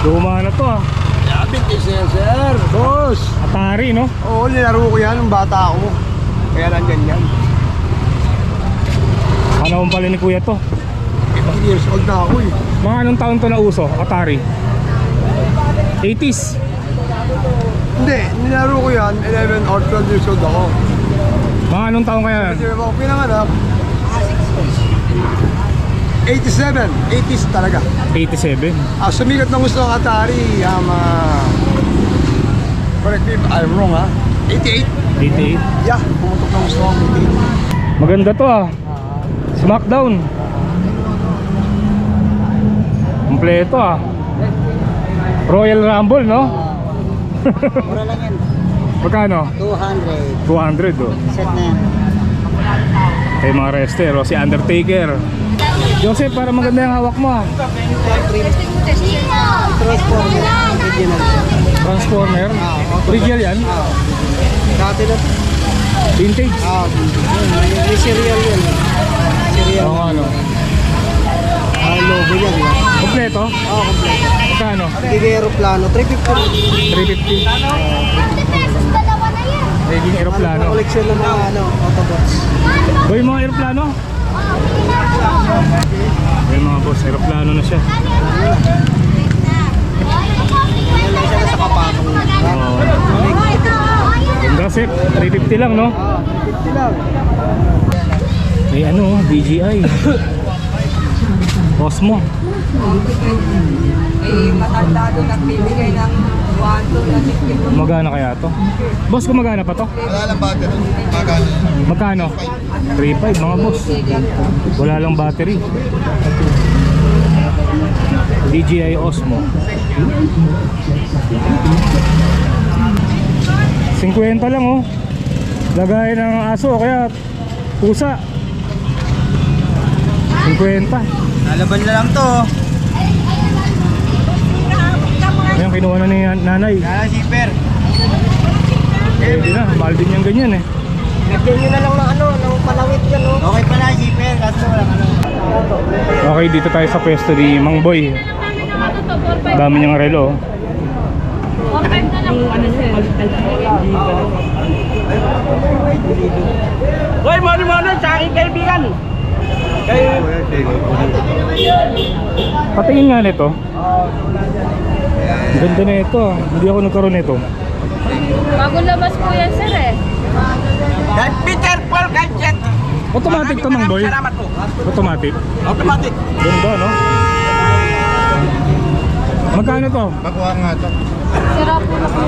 Luma na to ah. Vintage na yan, sir. Boss. Atari, no? Oo, nilaro ko yan nung bata ako. Kaya nandyan yan. Ano pala ni kuya to? 15 years old na ako eh. Mga anong taon to na uso? Atari? 80s? Hindi, nilaro ko yan 11 or 12 years old ako. Mga anong taon kaya? Kasi ako pinanganak 87, 80s talaga. 87. Sumikat na gusto ng Atari, correct me if I'm wrong ha. 88. 88. Yeah, pumutok na gusto ng 88. Maganda to ah. Smackdown. Kompleto ah. Royal Rumble, no? Mura lang yan. Magkano? 200. 200 oh. Set na yan. Kay mga wrestler, si Undertaker. Joseph, para maganda yung hawak mo ah. Transformer. Original. Transformer. Original yan? Dati na. Vintage? May serial yan. Serial. Oo, ano? Logo yan. Kompleto? Oo, kompleto. Magkano? Hindi aeroplano. 350. 350. Naging aeroplano. Collection ng mga Autobots. Boy, mga aeroplano? May mga boss, aeroplano na siya. Yan lang siya sa kapatong. Oo. Ganda sip, 350 lang, no? 350 lang. May ano, DJI Osmo. Matanda doon nagbibigay ng 1, 2 na 50. Magana kaya to? Boss, gumagana pa to? Wala lang battery. Magano. Magkano? 3.5 mga boss. Wala lang battery. DJI Osmo. 50 lang oh. Lagay ng aso kaya pusa. 50. Lalaban na lang to. Ayan, kinuha na ni nanay. Zipper. Pwede na, mahal din yung ganyan eh. Lagyan nyo na lang ng palawit yan, no? Okay pala, zipper. Kaso lang, Okay, dito tayo sa pwesto ni Mang Boy. Dami niyang relo. Hoy, mano sa aking kaibigan. Patingin nga nito. Ang ganda na ito ah. Hindi ako nagkaroon nito. Bagong labas po yan, sir eh. Peter Paul Gadget. Automatic to Mang Boy. Salamat po. Automatic. Automatic. Ganda no? Magkano to? Makuha nga ito. Sira po na po.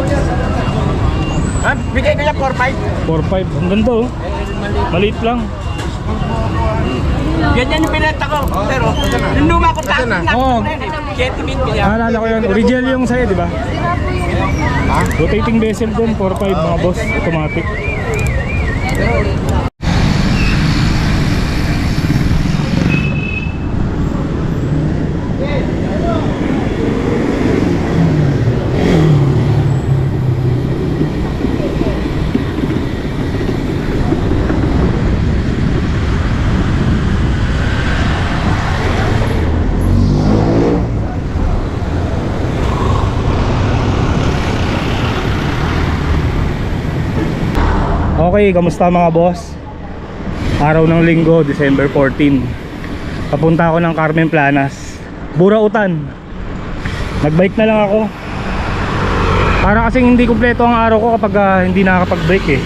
Bigay ko niya 4-5. 4.5. Ang ganda oh. Maliit lang. Ganyan yung pinenta ko. Pero, yung luma ko tayo na. Oo. 7 min niya. Naalala ko yun. Original yung sa'yo, di ba? Rotating bezel din. 4.5 mga boss. Automatic. Okay, kamusta mga boss? Araw ng linggo, December 14. Papunta ako ng Carmen Planas, Burautan. Nagbike na lang ako. Para kasing hindi kumpleto ang araw ko kapag hindi nakakapag-bike eh.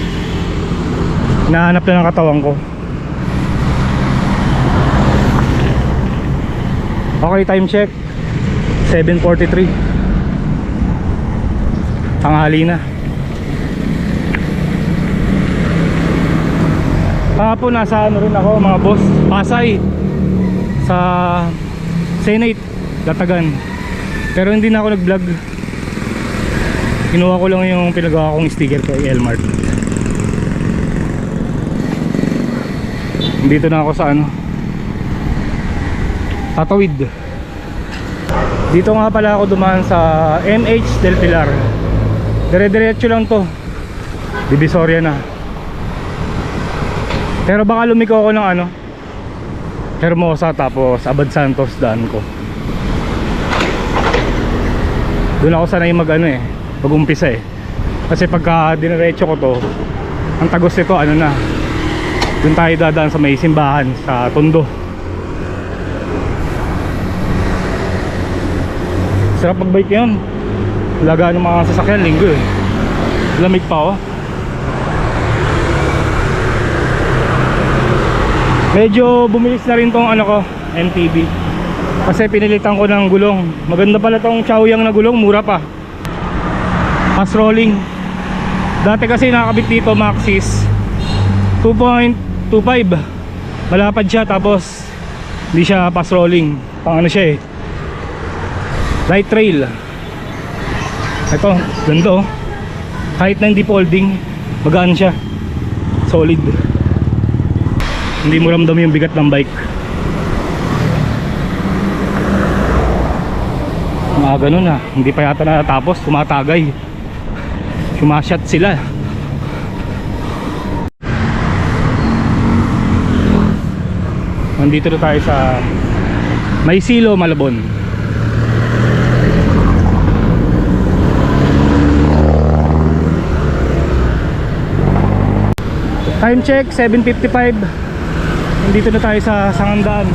Hinahanap na ng katawan ko. Okay, time check 7:43. Tanghali na. Kahapon nasa ano rin ako mga boss, Pasay sa Senate, Datagan. Pero hindi na ako nag-vlog. Kinuha ko lang yung pinagawa kong sticker kay Elmart. Dito na ako sa ano, Tatawid. Dito nga pala ako dumaan sa MH Del Pilar. Dire-diretso lang to, Divisoria na. Pero baka lumiko ako ng ano, Hermosa tapos Abad Santos daan ko. Doon ako sanay mag-umpisa eh. Kasi pagka diniretso ko to, ang tagos nito ano na, doon tayo dadaan sa may simbahan sa Tondo. Sarap mag-bike yun. Lagaan ng mga sasakyan linggo eh. Lamig pa oh. Medyo bumilis na rin tong ano ko, MTB. Kasi pinilitan ko ng gulong. Maganda pala tong Chaoyang na gulong, mura pa. Fast rolling. Dati kasi nakakabit dito Maxxis 2.25. Malapad siya tapos hindi siya fast rolling. Pang ano siya eh, light trail. Ito, ganda oh. Kahit na hindi folding, magaan siya. Solid. Hindi mo ramdam yung bigat ng bike. Mga ganun ah. Hindi pa yata natapos, tumatagay. Sumasyat sila. Nandito na tayo sa Maysilo, Malabon. Time check 7:55. Nandito na tayo sa Sangandaan.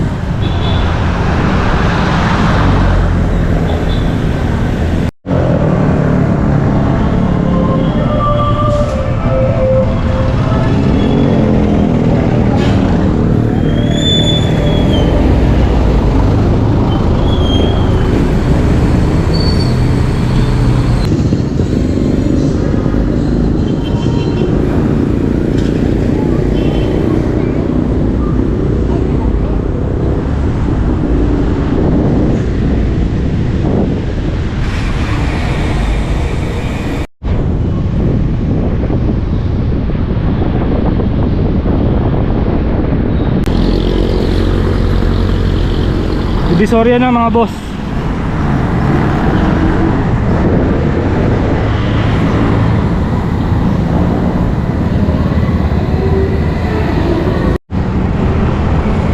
Divisoria na mga boss.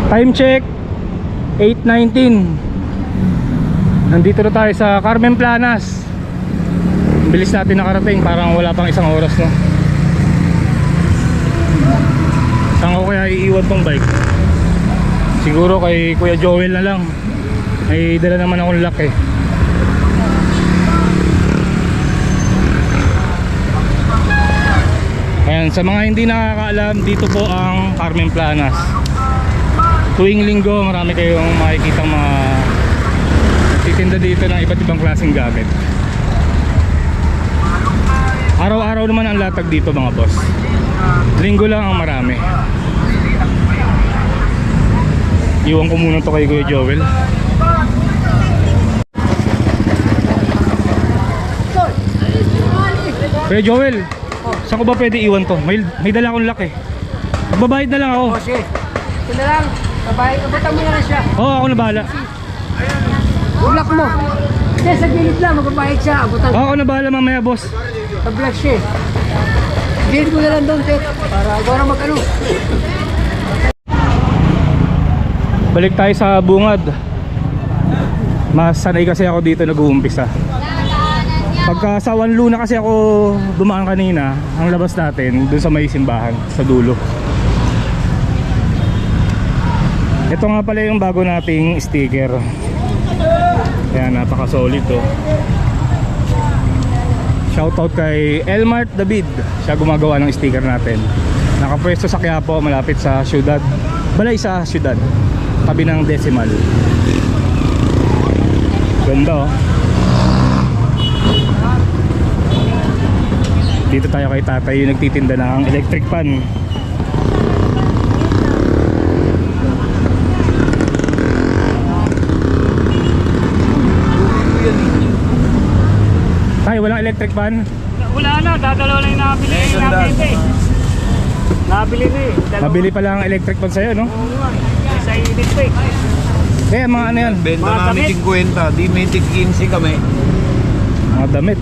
Time check 8:19. Nandito na tayo sa Carmen Planas. Bilis natin nakarating, parang wala pang isang oras no. Saan ko kaya iiwan tong bike? Siguro kay Kuya Joel na lang. Ay dala naman akong lock eh. Ayan, sa mga hindi nakakaalam, dito po ang Carmen Planas. Tuwing linggo marami kayong makikita mga titinda dito ng iba't ibang klaseng gamit. Araw-araw naman ang latag dito mga boss. Linggo lang ang marami. Iwan ko muna to kay Kuya Joel. Kuya Joel, saan ko ba pwede iwan to? May dala akong lock eh. Magbabayad na lang ako. O, sige. Ito na lang. Sabay, abutan mo na lang siya. Oo, ako na bahala. Block mo. Hindi, sa gilid lang. Magbabayad siya. Abutan. Oo, ako na bahala mamaya boss. Sa-block siya. Gilid mo na lang doon, Ted. Para gawa na mag-ano. Balik tayo sa bungad. Mas sanay kasi ako dito nag-uumpisa. Pagka sa Wanlu na kasi ako dumaan kanina, ang labas natin dun sa may simbahan sa dulo. Ito nga pala yung bago nating sticker. Ayan, napaka solid to. Shoutout kay Elmart David, siya gumagawa ng sticker natin. Nakapwesto sa Quiapo, malapit sa syudad, balay sa syudad, tabi ng Decimal. Ganda oh. Dito tayo kay tatay yung nagtitinda ng electric pan. Tay, walang electric pan? Wala na, dadalaw lang yung nabili. Nabili na eh. Mabili pala ang electric pan sa'yo, no? Sa electric. Kaya mga ano yan? Benta Mga namin damit. 50, di may tig 15 kami. Mga damit.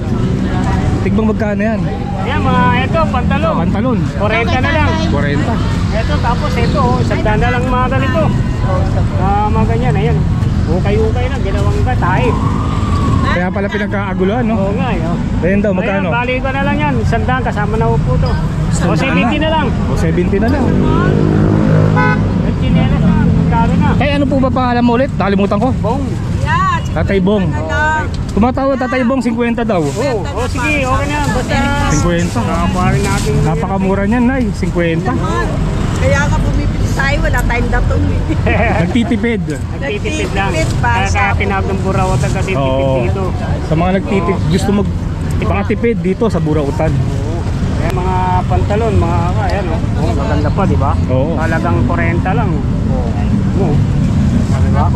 Tigbang magkano yan? Yan mga ito, pantalon. Pantalon. 40 na lang. 40. Ito, tapos ito, isang na lang mga ganito. Mga ganyan, ayan. Ukay-ukay na, ginawang ka, tayo. Kaya pala pinagkaaguluhan, no? Oo nga, oh. Ayan daw, magkano? Ayan, bali ko na lang yan. 100 kasama na po to. O 70 na lang. O 70 na lang. At chinelas na, magkano na. Eh, ano po ba pangalan mo ulit? Nakalimutan ko. Bong. Yeah, Tatay Bong. Tumatawag Tatay Bong, 50 daw. Oo, oh, sige, okay na. Basta 50. nakaparin natin. Napakamura niyan, Nay. 50. kaya ka bumibili tayo, wala tayong datong. Nagtitipid. Nagtitipid lang. Nagtitipid pa Kaya sa- tinawag ng Burautan kasi tipid Oo. dito. Sa mga nagtitipid, gusto mag makatipid dito sa Burautan. Kaya mga pantalon, mga ayan oh. Oh, maganda pa, di ba? Oo. Talagang 40 lang. Oo. Diba?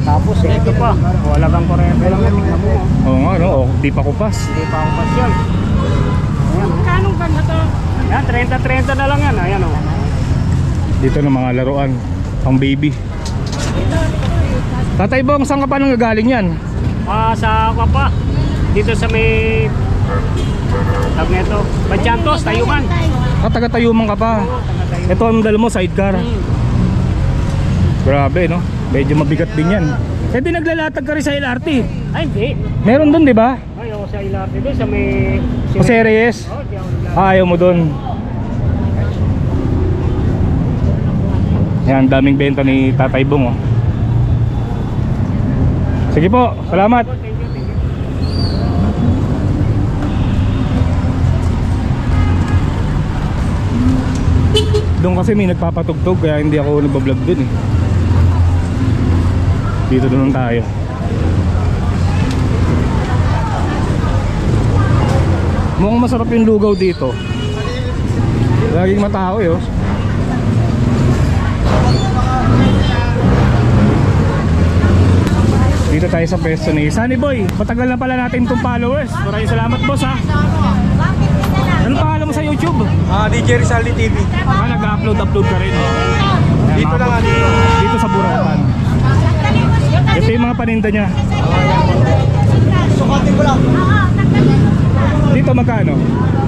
Tapos ito pa, walagang 40 lang yan. Tingnan mo, oh. Oo nga, no? O, di pa kupas. Hindi pa ako pas yan. Ayan, kanong ganda to? Ayan, 30-30 na lang yan. Ayan oh. Dito ng mga laruan. Pang baby. Tatay Bong, saan ka pa nang gagaling yan? Sa ako pa. Dito sa may tag neto. Bachantos, Tayuman. Taga-Tayuman ka pa. Ito ang dala mo, sidecar. Grabe, no? Medyo mabigat din yan. Eh di naglalatag ka rin sa LRT. Ay, hindi. Meron dun, di ba? Ay, ako sa Ilarte doon, sa may... Jose Reyes. Oh, di ako naglalakad. Ayaw mo dun. Yan, daming benta ni Tatay Bong, oh. Sige po, salamat. Thank you, thank you. Doon kasi may nagpapatugtog kaya hindi ako nagbablog dun eh. Dito naman tayo. Mukhang masarap yung lugaw dito. Laging matao eh, oh. Dito tayo sa pwesto ni Sunny Boy. Matagal na pala natin itong followers. Maraming salamat, boss, ha. Anong pangalan mo sa YouTube? DJ Rizaldi TV. Nag-upload ka rin. Dito lang dito. Dito sa Burautan. Ito yung mga paninda niya. Sukatin ko lang. Dito magkano?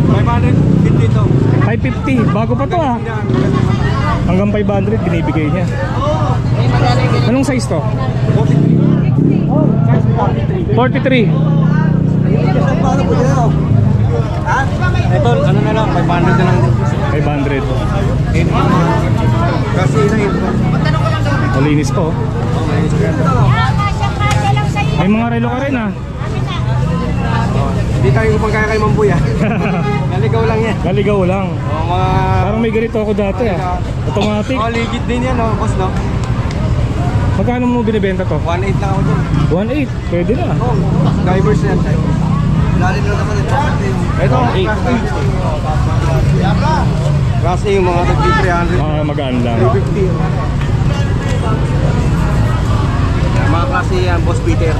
550 ito. 550. Bago pa to, ha. Hanggang 500 binibigay niya. Anong size to? 43. Paano po dyan ako? Ha? Ito, ano na lang, 500 na lang. 500. Kasi na yun. Malinis po. May mga relo ka rin, ha. Hindi tayo kumagkaya kay Mambuya. Naligaw lang yan. Naligaw lang. O, mga... Parang may ganito ako dati, ha. Automatic. Oh, legit din yan, no, boss, no? Magkano mo binibenta to? 1.8 lang ako dyan. 1.8. Pwede na. Oh, divers na yan tayo. Lalim na naman ito. Ito, 8. Kasi yung mga tagpi 300. Magaan lang. 250. Mga klase yan, Boss Peter.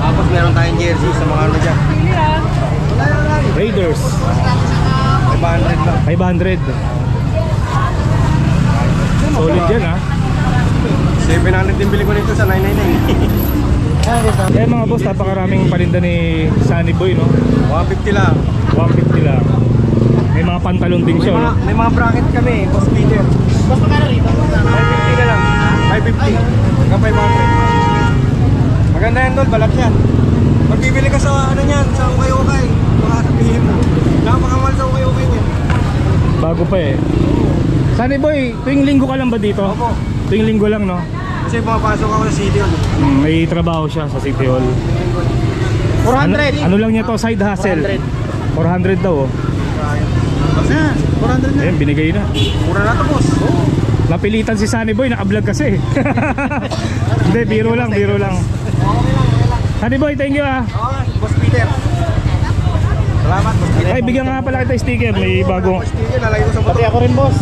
Tapos meron tayong jersey sa mga ano dyan. Raiders. 500 lang. 500. Solid yan, ha. 700 din bili ko nito sa 999. Eh mga boss, napakaraming paninda ni Sunny Boy, no? 150 lang. 150 lang. May mga pantalon din siya, no? May mga bracket kami, Boss Peter. Boss, magkano rito? 550 na lang. 550. Hanggang 500. Maganda yan doon, balak yan. Pag bibili ka sa ano niyan, sa ukay-ukay, baka sabihin mo. Napakamahal sa ukay-ukay niyan. Bago pa eh. Sunny Boy, tuwing linggo ka lang ba dito? Opo. Tuwing linggo lang, no? Kasi pumapasok ako sa city hall. May trabaho siya sa City Hall. 400. Ano lang niya to, side hustle. 400 daw, oh. Kasi 400 na. Ayun, binigay na. Mura na to, boss. Napilitan si Sunny Boy, naka-vlog kasi. Hindi, biro lang, biro lang. Sunny Boy, thank you, ah. Okay, Boss Peter. Salamat, Boss Peter. Ay, bigyan nga pala kita sticker, may bagong. Boss Peter, lalagay ko sa Pati ako rin, boss.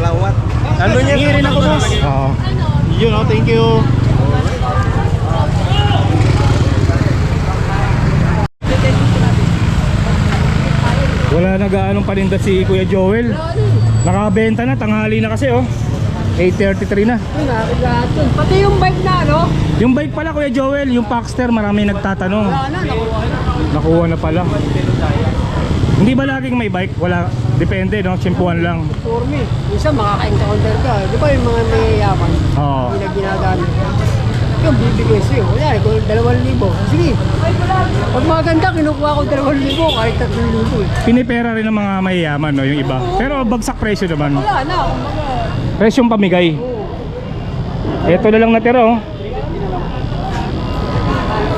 Salamat. Nandun yan. Hingi rin ako, boss. Oo. Yun, oh, thank you. Wala na gaanong paninda si Kuya Joel. Nakabenta na, tanghali na kasi, oh. 8:33 na. Pati yung bike na, no? Yung bike pala, Kuya Joel, yung Paxter, marami nagtatanong. Nakuha na pala. Hindi ba laging may bike? Wala. Depende, no? Tsimpuan lang. For me, isa makaka-encounter ka. Di ba yung mga mayayaman? Oo. Hindi na ginagamit. yung bibigay sa'yo. Wala, kung 2,000. Sige. Pag maganda, kinukuha ko 2,000 kahit 3,000 eh. Pinipera rin ng mga mayayaman, no, yung iba. Pero bagsak presyo naman. Wala na, kumbaga. Presyong pamigay. Ito na lang natira, oh.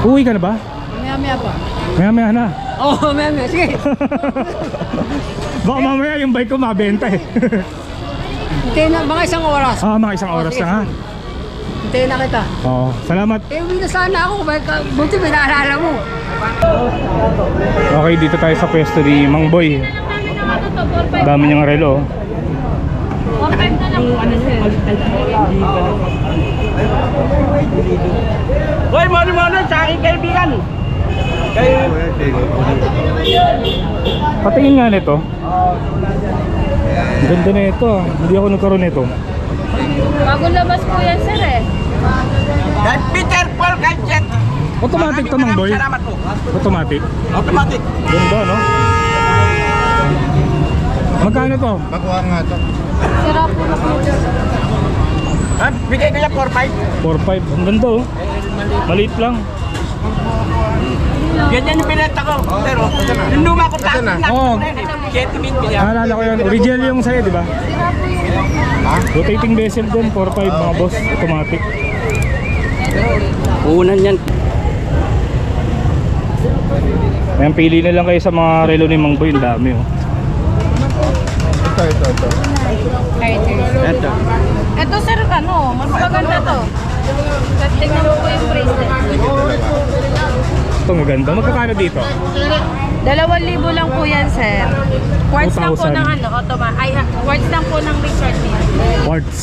Uwi ka na ba? Maya-maya pa. Maya-maya na. Oo, maya-maya. Sige. Baka mamaya yung bike ko mabenta eh. Hintayin na, mga isang oras. Mga isang oras na nga. Hintayin na kita. Oo, salamat. Uwi na sana ako. Buti pinaalala mo. Okay, dito tayo sa pwesto ni Mang Boy. Dami niyang relo, oh. Hoy, mano sa aking kaibigan. Patingin nga nito. Ang ganda na ito, ah. Hindi ako nagkaroon nito. Bagong labas po yan, sir eh. Dan Peter Paul Gadget. Automatic to, Mang Boy. Salamat po. Automatic. Automatic. Ganda, no? Magkano to? Sira po na po. Ha? Bigay ko yan 4-5. 4.5. Ang ganda, oh. Maliit lang. Ganyan yung pinenta ko. Pero, yung luma ko tayo. Oo. 7 billion. Naalala ko yun. Original yung sa'yo, di ba? Rotating bezel din. 4.5 mga boss. Automatic. Unan yan. Ayan, pili na lang kayo sa mga relo ni Mang Boy. Ang dami, oh. Ito. Ito, sir, ano, mas maganda to. Tingnan mo po yung bracelet. Ito maganda. Magkakano dito? 2,000 lang po yan, sir. Quartz lang po 2,000. ng ano, quartz lang po ng resort niya. Quartz.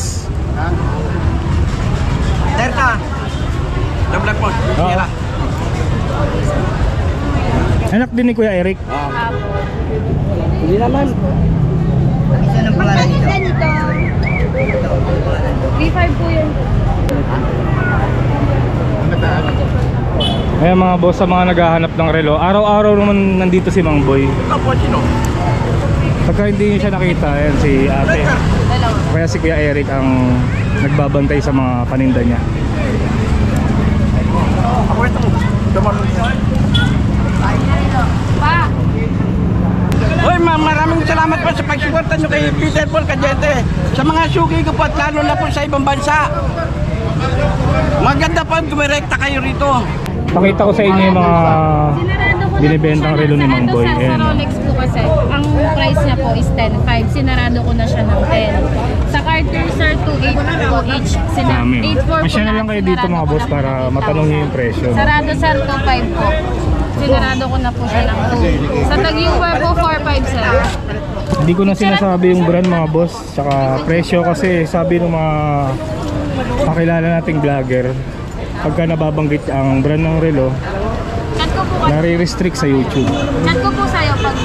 Terta. Double po. Oo. Anak din ni Kuya Eric. Hindi naman. Isa ng pangalan nito. 3,500 po yan. Ayan mga boss, sa mga naghahanap ng relo. Araw-araw naman nandito si Mang Boy. Ito po, sino? Pagka hindi niyo siya nakita, ayan si ate. Dalawa. Kaya si Kuya Eric ang nagbabantay sa mga paninda niya. Ako ito. Pa! Hoy, maraming salamat po sa pagsuporta nyo kay Peter Paul Gadget. Sa mga sugi ko po at lalo na po sa ibang bansa. Maganda po kumirekta kayo rito. Pakita ko sa inyo yung mga Sinarado ko binibentang relo ni Mang Boy. Sa Ayan. Rolex po kasi, ang price niya po is 10,500. Sinarado ko na siya ng 10. Sa Cartier, sir, 2,800 po each. Dami. 8,400 Masya na lang kayo dito mga boss para matanong niyo yung presyo. Sarado, sir, 2,500 po. Sinarado ko na po siya ng 2. Sa Tag-Uber po, 4,500, sir. Hindi ko na sinasabi yung brand mga boss. Tsaka presyo kasi sabi ng mga pakilala nating vlogger, pagka nababanggit ang brand ng relo, Chat ko po kasi. nare-restrict sa YouTube. Chat ko po sa'yo pag...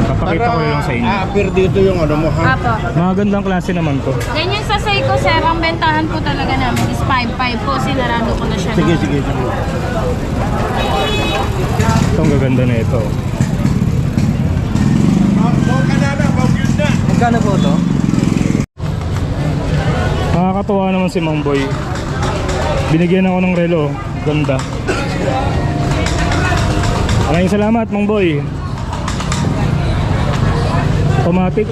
Papakita ko lang sa inyo. Appear dito yung ano mo, ha? Apo. Mga gandang klase naman to. Ganyan sa Seiko, sir, ang bentahan po talaga namin is 5,500 po. Sinarado ko na siya. Sige, ng- sige, sige. Ito ang gaganda na ito. Magkano po ito? Nakakatuwa naman si Mang Boy. Binigyan ako ng relo. Ganda. Maraming salamat Mang Boy. Automatic.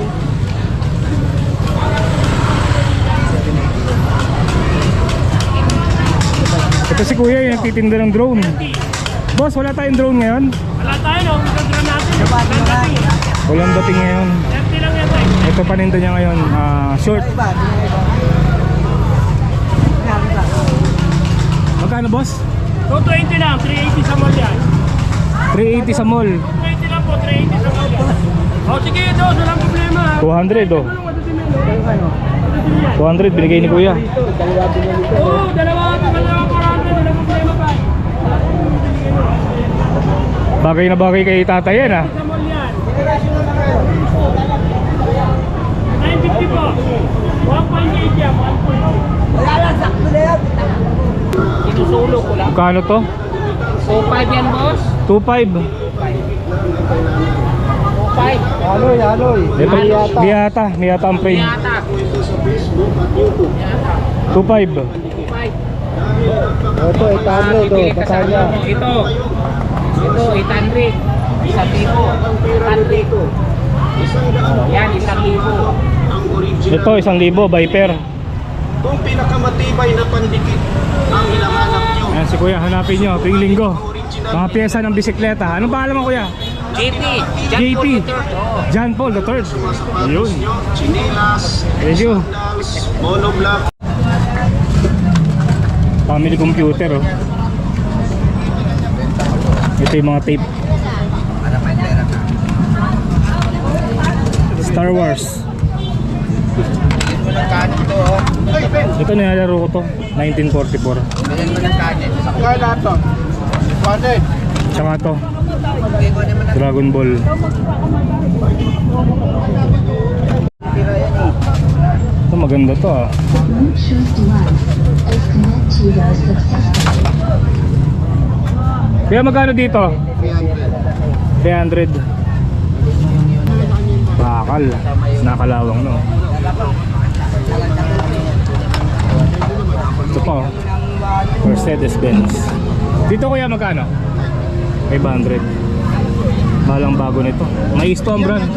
Ito si Kuya yung nagtitinda ng drone. Boss, wala tayong drone ngayon? Wala tayo, no? Magandang natin. Walang dating ngayon. 30 lang yan, eh. Ito paninda niya ngayon, short. Magkano boss? 220 lang, 380 sa mall yan. 380 sa mall. 220 lang po, 380 sa mall yan. O sige, dos, walang problema. 200 oh. 200 binigay ni Kuya. Oo, dalawa 400, walang problema pa. Bagay na bagay kay tatay yan ah. Sa mall yan. 950 po. 1.8 yan, 1.8. Sinusulo ko lang. Kano to? 2.5 yan, boss. 2.5. 2.5. Aloy. Ito, Miyata ang frame. Yata. 2.5. Ito, 800 oh, Batalya. Ito 800. 1,000. 1,000. Yan, 1,000. Ito, 1,000, Viper. Kung pinakamatibay na pandikit ang hinahanap nyo, Ayan si Kuya, hanapin nyo, tuwing linggo. Mga pyesa ng bisikleta. Anong pangalan mo, Kuya? JP. JP. John Paul III. Yun. nyo, chinilas, Thank you. sandals, monoblock, Family computer, oh. Ito yung mga tape. Star Wars. Ito nilalaro ko to, 1944. Tsaka to, Dragon Ball. Ito maganda to, ah. Kaya magkano dito? 300. Bakal. Nakalawang, no? Ito pa, oh. Mercedes-Benz. Dito kuya magkano? 500. Balang bago nito. May Storm brand.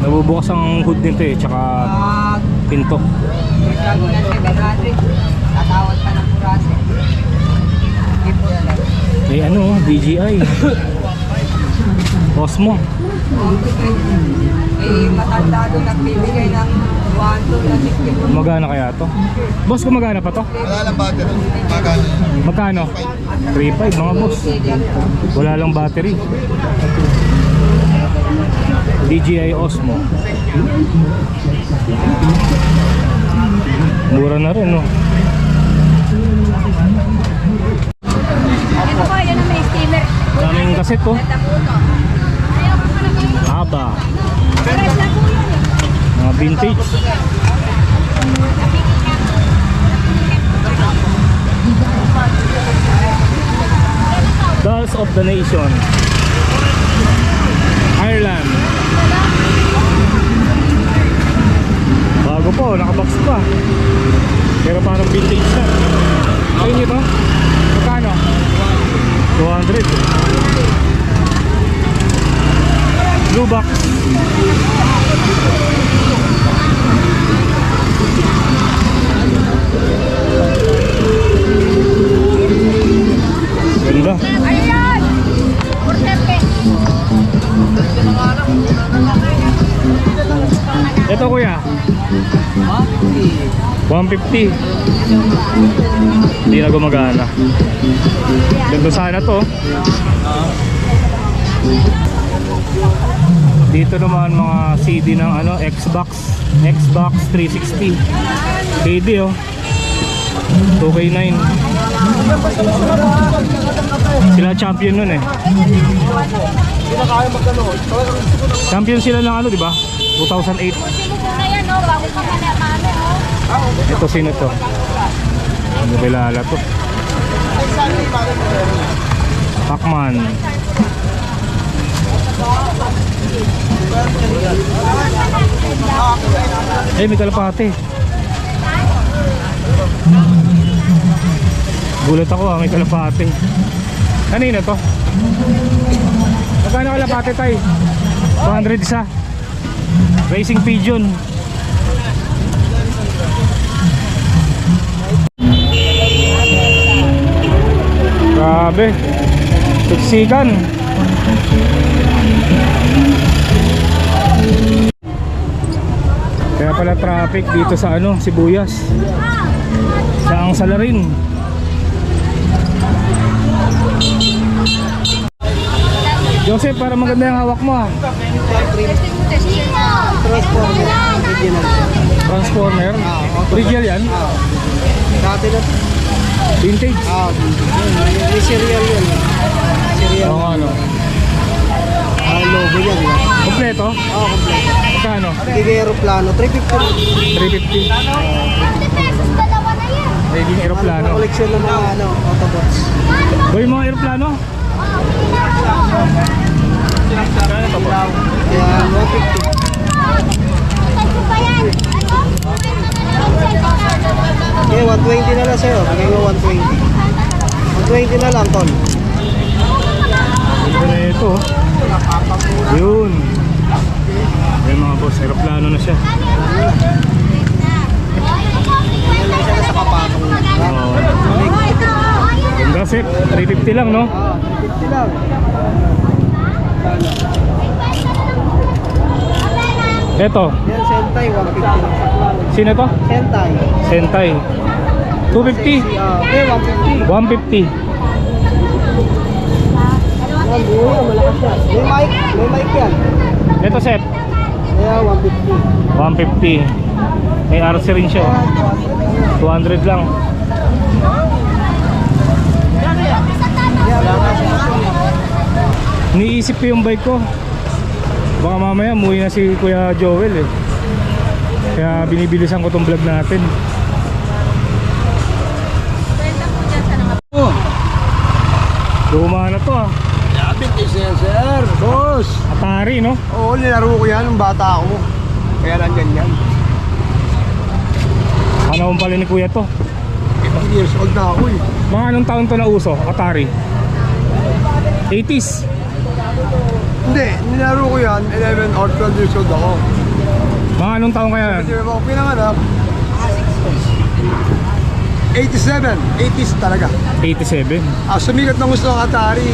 Nabubukas ang hood nito eh, tsaka pinto. May ano, DJI Osmo. Matanda doon nagbibigay ng 1, 2 na 60. Magana kaya to? Boss, kung magana pa to? wala lang battery, magana. Magkano? 3.5 mga boss. Wala lang battery. DJI Osmo. Mura na rin, no? Ito po, yan ang may steamer. Daming kaset, oh. Haba. Pares na po yun eh. Mga vintage. Dolls of the Nation. Ireland. Bago po, nakabox pa. Pero parang vintage na. Ayun ito. Magkano? 200. Blue box. Ganda. Ayan! Porterte. Ito kuya. 150. Hindi na gumagana. Ganda sana to. Dito naman mga CD ng ano, Xbox 360. KD oh. 2K9. Sila champion nun eh. Champion sila ng ano, di ba? 2008. Muna yan, no? Bago ka pa na paano, oh. Ito sino to? Hindi kilala to. Pacman. Eh, may kalapate. Gulat ako may kalapate. Kanina to? Magkano kalapate tayo? 200 isa. Racing Pigeon. Grabe. Siksikan. Kaya pala traffic dito sa ano, Sibuyas. Sa ang Salarin. Joseph, para maganda yung hawak mo ah. Transformer. Original yan? Dati na. Vintage? May serial yun. Serial. Oo, ano. Logo yan. Kompleto? Oo, kompleto. Magkano? Hindi aeroplano, 350. 350. Naging aeroplano. Collection ng mga Autobots. Boy, mga aeroplano? Kaya ito ba? Kaya 150. Kaya 120 na lang sa'yo. Bigay mo 120. 120 na lang, tol. Ito na ito. Yun. Ayun mga boss, aeroplano na siya. Yan lang siya sa kapatong. Oo. Ganda set, 350 lang no? 50 lang. Ito, Yan, Sentai, 150 lang. sino to? Sentai. Sentai. 250? Okay, 150. 150. Yan, buhay, malakas yan. May mic yan. Ito set, Kaya 150. 150. May RC rin siya. 200 lang. Niisip ko yung bike ko. Baka mamaya umuwi na si Kuya Joel eh. Kaya binibilisan ko tong vlog natin. Luma na to ah. Sir, boss. Atari no? Oo, nilaro ko yan nung bata ako. Kaya nandyan yan. Panahon pala ni Kuya to. 8 years old na ako eh. Mga anong taon to na uso? Atari? 80s? Hindi, nilaro ko yan. 11 or 12 years old ako. Mga anong taon kaya? Kasi ako pinanganak. 87, 80s talaga. 87. Sumikat na gusto ng Atari.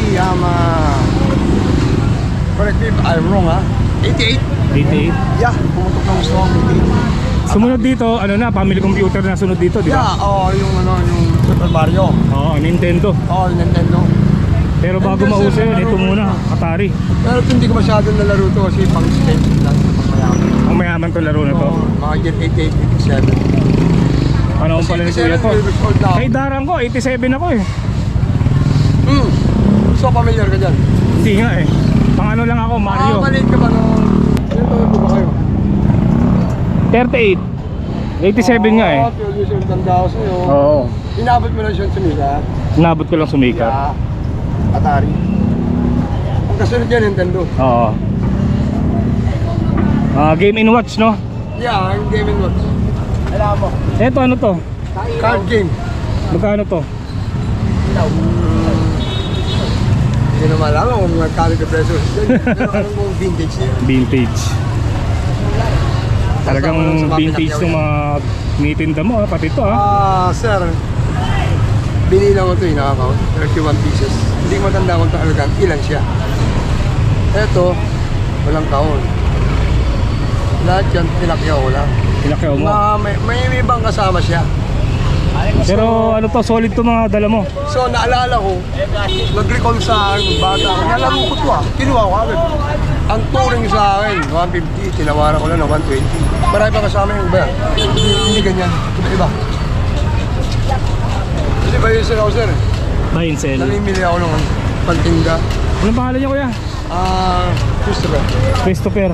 Correct me if I'm wrong ha. 88. 88. Yeah, pumutok na gusto ng 88. Sumunod dito, ano na, family computer na sunod dito, di ba? Yeah, yung Super Mario. Oo, Nintendo. Nintendo. Pero bago mauso yun, ito muna, Atari. Pero hindi ko masyadong nalaro to kasi pang stage lang, pang mayaman. Ang mayaman to laro na to. Mga year 88, 87. Panahon pala ni Kuya to. 87 years old na ako. Kay darang ko, 87 ako eh. So familiar ka dyan? Hindi nga eh. Pang ano lang ako, Mario. Maliit ka ba nung... Ilan taon po ba kayo? 38. 87 nga eh. Producer, tanda ko sa'yo. Oo. Inabot mo na siya sa Mila. Nabot ko lang sumikat. Atari. Ang kasunod yan, Nintendo. Oo. Game & Watch, no? Yeah, ang Game & Watch. Alam mo. Eto, ano to? Card game. Magkano to? Hindi na malaman kung magkano ka preso. Pero anong kung vintage niya? Vintage. Talagang Kasama lang sa mga vintage pinakyaw ng mga nitinda mo, pati to ah. Sir, binilang ko ito yung nakakount. 31 pieces. Hindi ko matanda kung talagang ilan siya. Ito, walang taon. Lahat yan, pinakyaw ko lang. Pinakyaw mo. May ibang kasama siya. Pero ano to, solid to mga dala mo. So naalala ko, nag-recall sa akin, bata ako, nalaro ko ito kinuha ko agad. Ang touring sa akin, 150, tinawaran ko lang ng 120. Marami pa kasama yung iba. Hindi ganyan, iba. Hindi ba yung sir ako sir? Buy and sell. Namimili ako ng pantinda. Anong pangalan niya kuya? Christopher. Christopher.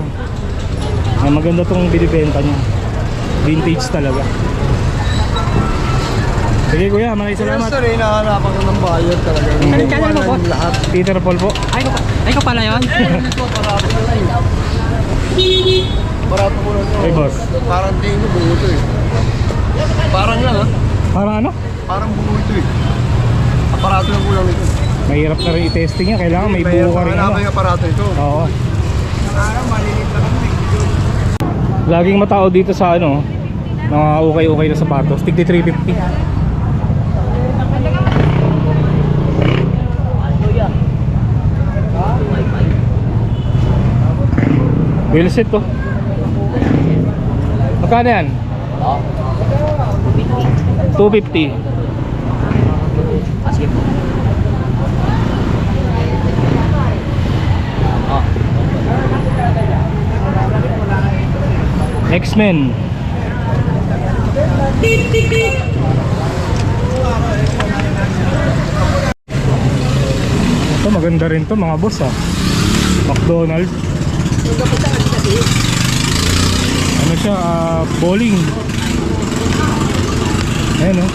Maganda tong binibenta niya. Vintage talaga. Sige kuya, maraming salamat. Sir, hinahanapan ko ng buyer talaga. Anong channel mo, boss? Lahat. Peter Paul po. Ay ko pala yun? Barato ko lang Hey boss. Parang tingin ko buo ito eh. Parang lang ha. Parang ano? Parang buo ito eh. Aparato lang kulang ito. Mahirap na rin i-testing yan. Kailangan may buo ka rin. Hanapin Ano? yung aparato ito. Oo. Laging matao dito sa ano, mga okay na sapatos. Tigdi 350. Wheel set to. Magkano yan? 250. X-Men. Ito maganda rin to mga boss ah. McDonald's. Ano siya, bowling. Ayan oh.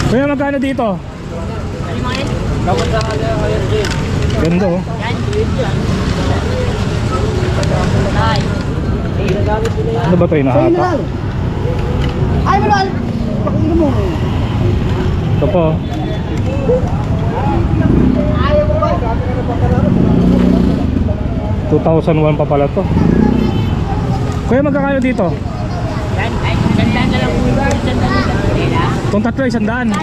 Kuya magkano dito? Ganda oh. Ano ba ito, hinahata? Ito po. $2,001 pa pala to. Kuya, magkakano dito? Itong tatlo, 100.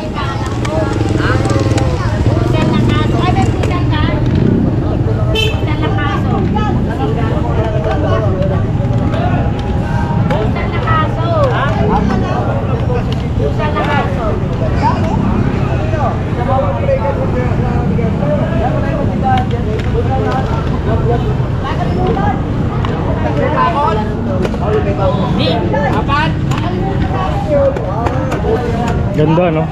Ganda, no?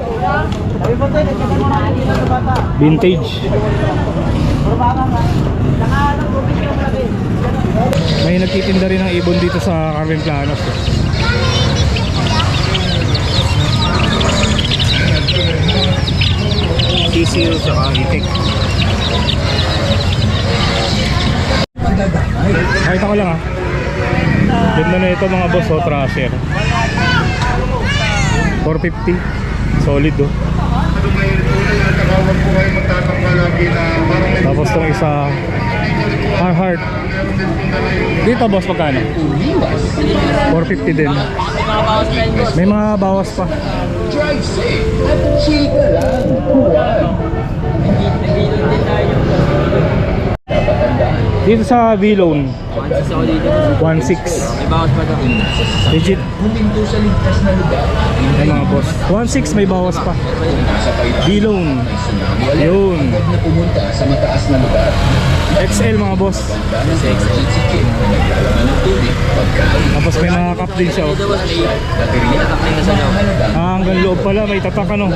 Vintage. May nagtitinda rin ng ibon dito sa Carmen Planas. Sisil saka itik. Kahit ako lang, ganda na ito mga boss, oh, Thrasher. 450. Solid, oh. Tapos itong isa, Carhartt. Dito boss, magkano? 450 din. May mga bawas pa. Dito sa V-Loan 1.6. Legit. Ay mga boss, 1.6 may bawas pa. V-Loan. Yun. XL mga boss. Tapos may mga cup din siya, oh. Hanggang loob pala, may tatak, ano.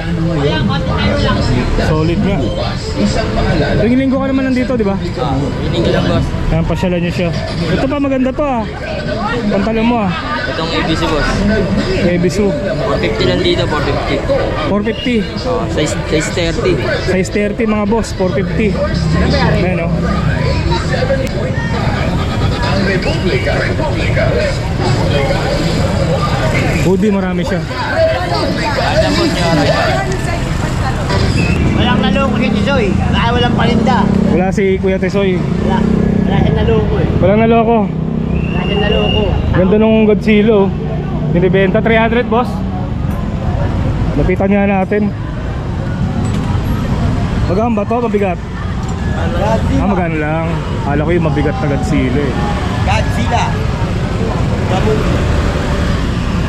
Solid nga. Tuwing linggo ka naman nandito, di ba? Ayan, pasyalan nyo siya. Ito pa, maganda to, ah. Pantalon mo, ah. Itong ABC boss. ABC 450 lang dito, 450. 450. Size 30. Size 30 mga boss, 450. Ayan, oh. Hoodie, marami siya. Walang naloko si Tisoy. Baka walang palinda. Wala si Kuya Tesoy. Wala siyang naloko eh. Walang naloko. Wala siyang naloko. Ganda nung Godzilla, oh. Binibenta 300, boss. Lapitan nga natin. Magkano ba to? Mabigat? Magkano lang. Akala ko yung mabigat na Godzilla, eh. Godzilla.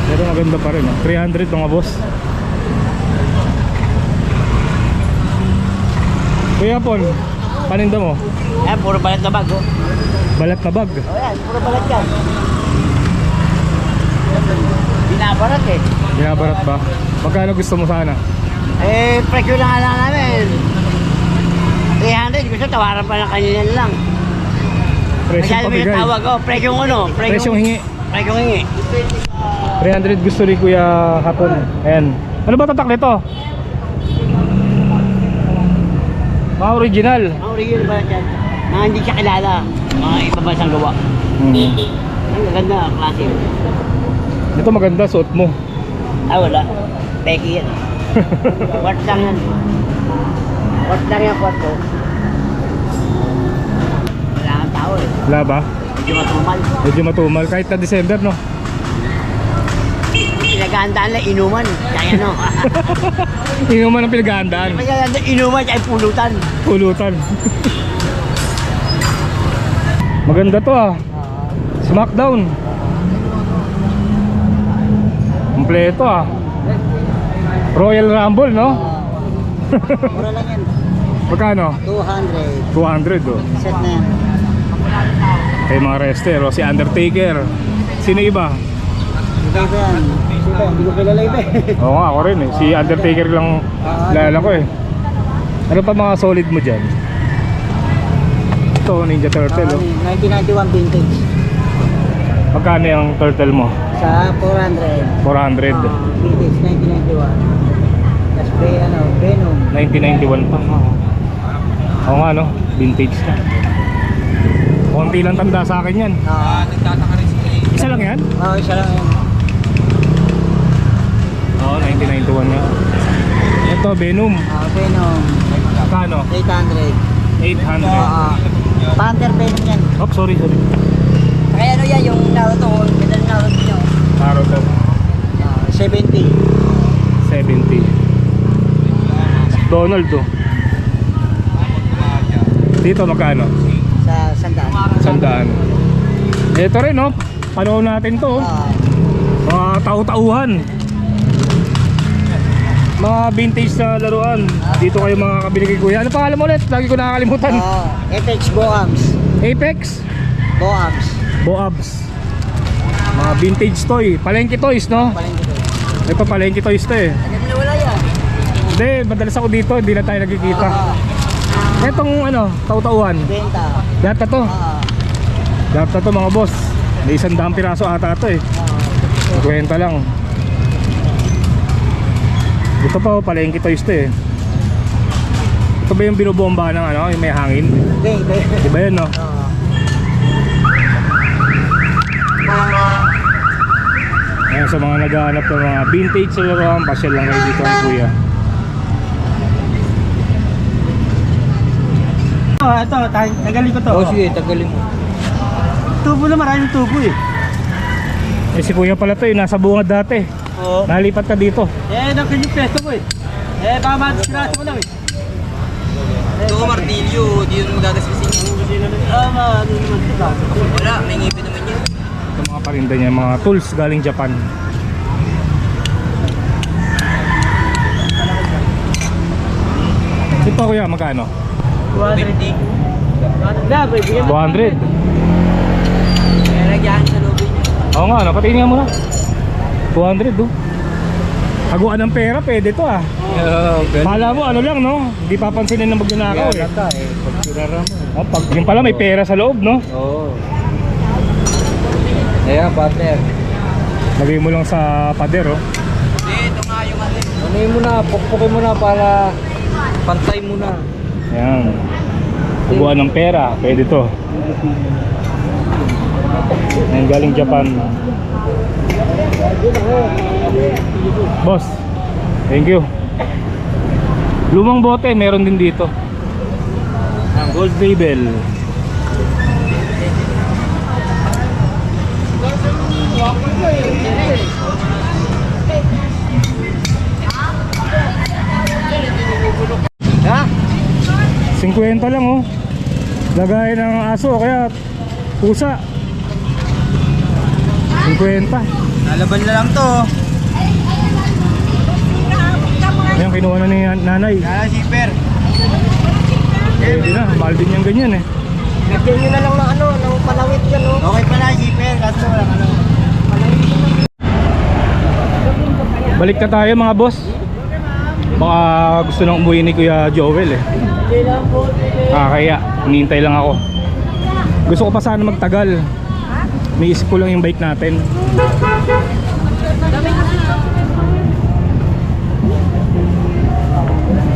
Pero maganda pa rin, oh. 300 mga boss. Kuya Pon, paninda mo? Ayan, puro balat na bag, oh. Balat na bag. O yan, puro balat yan. Binabarat eh. Binabarat ba? Magkano gusto mo sana? Eh, presyo lang namin. 300, gusto tawaran pa ng kanina lang. Presyong Masyado may pabigay. tawag, oh. Presyong ano? Presyong hingi. Presyong hingi. 300 gusto ni Kuya Hapon. Ayan. Ano ba tatak nito? Mga original. Ang original balat yan. Mga hindi siya kilala. Mga ibabansang gawa. Ang ganda, klase. Ito maganda, suot mo. Ah, wala. Peki yan. Quart lang yan. Quart lang yan, quart ko. Wala kang tao eh. Wala ba? Medyo matumal. Medyo matumal. Kahit na December, no? Pinaghahandaan lang inuman. Kaya no. Inuman ang pinaghahandaan. Pinaghahandaan inuman ay pulutan. Pulutan. Maganda to, ah. Smackdown. Kompleto, ah. Royal Rumble, no? Mura lang yan. Magkano? 200. 200, oh. Set na yan. Kay mga wrestler, oh. Si Undertaker. Sino iba? Ito yan. Sila, hindi ko kilala iba eh. Oo nga, ako rin, eh. Si Undertaker lang lala ko, eh. Ano pa mga solid mo dyan? Ito, Ninja Turtle, oh. 1991 vintage. Magkano yung turtle mo? Sa 400. 400. Vintage 1991. Tapos Venom. 1991 pa. Oo nga, no? Vintage na. Konti lang tanda sa akin yan. Isa lang yan? Oo, isa lang yan. Venom. Venom. Kano? 800. 800. Panther Venom yan. Oh, sorry. Kaya ano yan, yung Naruto, medal Naruto nyo. Naruto. 70. 70. Donald to. Dito magkano? Sa Sandaan. 100. Ito rin, no? Panahon natin to. Mga tau-tauhan. Mga vintage na laruan. Dito kayo makakabili kay Kuya. Ano pangalan mo ulit? Lagi ko nakakalimutan. Apex Boams. Apex? Boams. Boabs. Mga vintage toy. Palengke toys, no? Ito palengke toys to eh. Ano wala yan? Hindi, madalas ako dito. Hindi na tayo nagkikita. Etong ano, tau-tauhan. Benta. Lahat na to. Lahat na to mga boss. May 100 piraso ata to eh. Kwenta lang. Ito pa, palengke toys to eh. Ito ba yung binubomba ng ano, yung may hangin? Hindi. Diba yun, no? Ayan, sa mga naghahanap ng mga vintage sa laruan, pasyal lang kayo dito kay Kuya. Ito, tagalin ko to. Sige, tagalin mo. Tubo na, maraming tubo eh. Eh si Kuya pala to eh, nasa bungad dati. Oo. Nalipat ka dito. Nakin yung pesto mo eh. Baka matisiraso mo lang eh. Ito ko martilyo, di yun magagaspasin. Ano naman ito? Wala, may ngipin naman yun. Ito mga parinda niya, mga tools galing Japan. Ito Kuya, magkano? 200. 200. Kaya nagyahan sa lobby niya. Oo nga, napatingin nga muna. 200 do. Taguan ng pera, pwede to ah. Kala mo ano lang no? Hindi papansinin ng magnanakaw eh. Pag pinara mo. Oh, pag yun pala may pera sa loob no? Oo. Ayan, partner. Lagay mo lang sa pader oh. Ito nga yung ano. Ano mo na, pukpukin mo na para pantay mo na. Ayan. Taguan ng pera, pwede to. Ayan, galing Japan. Boss, thank you. Lumang bote, meron din dito. Ang gold label. Ha? 50 lang oh. Lagay ng aso kaya pusa. 50. Lalaban na lang to. Ayan, kinuha na ni nanay. Zipper. Pwede na, mahal din yung ganyan eh. Lagyan nyo na lang ng ano, ng palawit yan, no? Okay pala, zipper. Kaso walang ano. Balik na tayo mga boss. Baka gusto nang umuwi ni Kuya Joel eh. Kaya hinihintay lang ako. Gusto ko pa sana magtagal. May isip ko lang yung bike natin.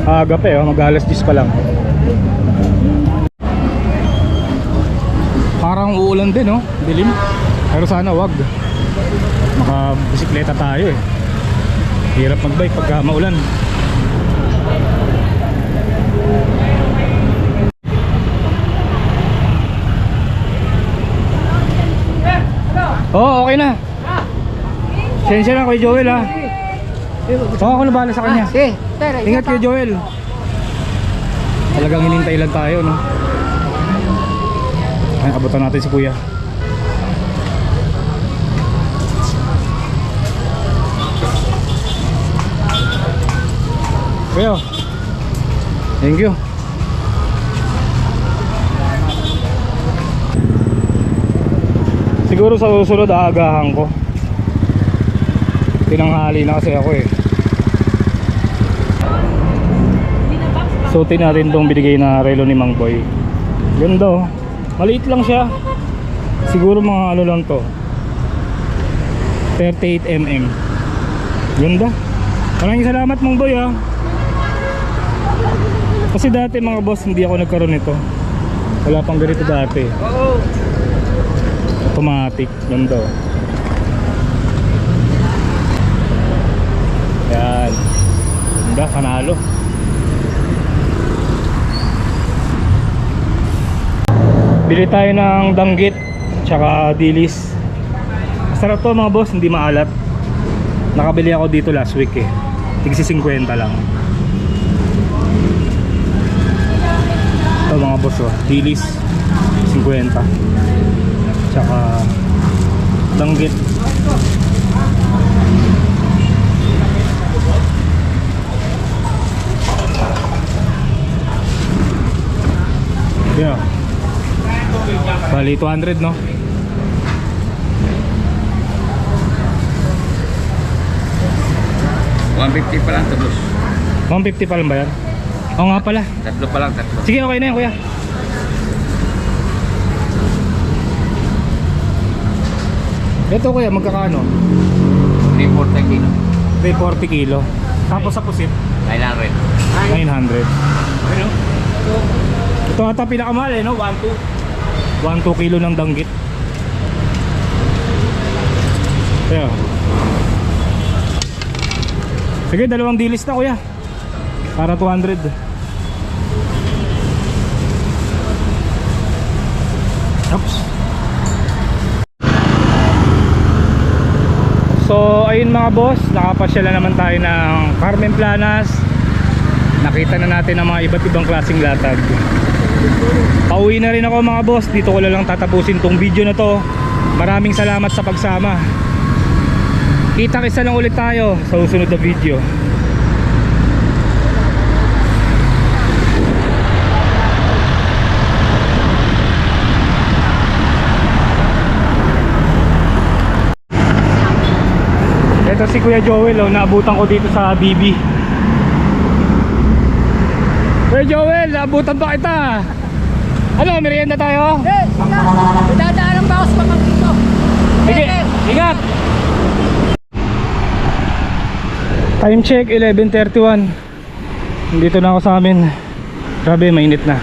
Aga pa eh, mag-alas 10 pa lang. Parang uulan din oh, dilim. Pero sana wag. Maka-bisikleta tayo eh. Hirap mag-bike pagka maulan. Oo, okay na. Sensya na kay Joel ha. Oo, ako na bahala sa kanya. Ingat kay Joel. Talagang hinintay lang tayo no. Ay, abutan natin si Kuya. Kuya, thank you. Siguro sa susunod aagahan ko. Tinanghali na kasi ako eh. Suotin natin itong binigay na relo ni Mang Boy. Ganda oh. Maliit lang siya. Siguro mga ano lang to, 38mm. Ganda. Maraming salamat Mang Boy ah. Kasi dati mga boss hindi ako nagkaroon nito. Wala pang ganito dati. Automatic. Ganda oh. Yan. Ganda, panalo. Bili tayo ng danggit tsaka dilis. Sarap to mga boss, hindi maalat. Nakabili ako dito last week eh. Tigsi 50 lang. Ito mga boss oh, dilis 50. Tsaka danggit. Yeah. Bali 200 no? $150 pa lang, tablos. 150 pa lang ba yan? Oo nga pala. Tatlo pa lang, tatlo. Sige, okay na yan kuya. Ito kuya, magkakano? 340 kilo. 340 kilo. Tapos sa pusit 900. 900. Ito ata pinakamahal eh no? 1-2 kilo ng danggit. Kaya sige, dalawang dilis na kuya para 200. Oops. So ayun mga boss, nakapasya naman tayo ng Carmen Planas. Nakita na natin ang mga iba't ibang klaseng latag. Pauwi na rin ako mga boss. Dito ko lang tatapusin tong video na to. Maraming salamat sa pagsama. Kita-kisa lang ulit tayo sa susunod na video. Ito si Kuya Joel oh, naabutan ko dito sa BB. Kuya Joel, naabutan pa kita. Ano, merienda tayo? Yes, dadaanan ba ako sa pamangkin ko? Sige, ingat! Time check 11:31. Dito na ako sa amin. Grabe, mainit na.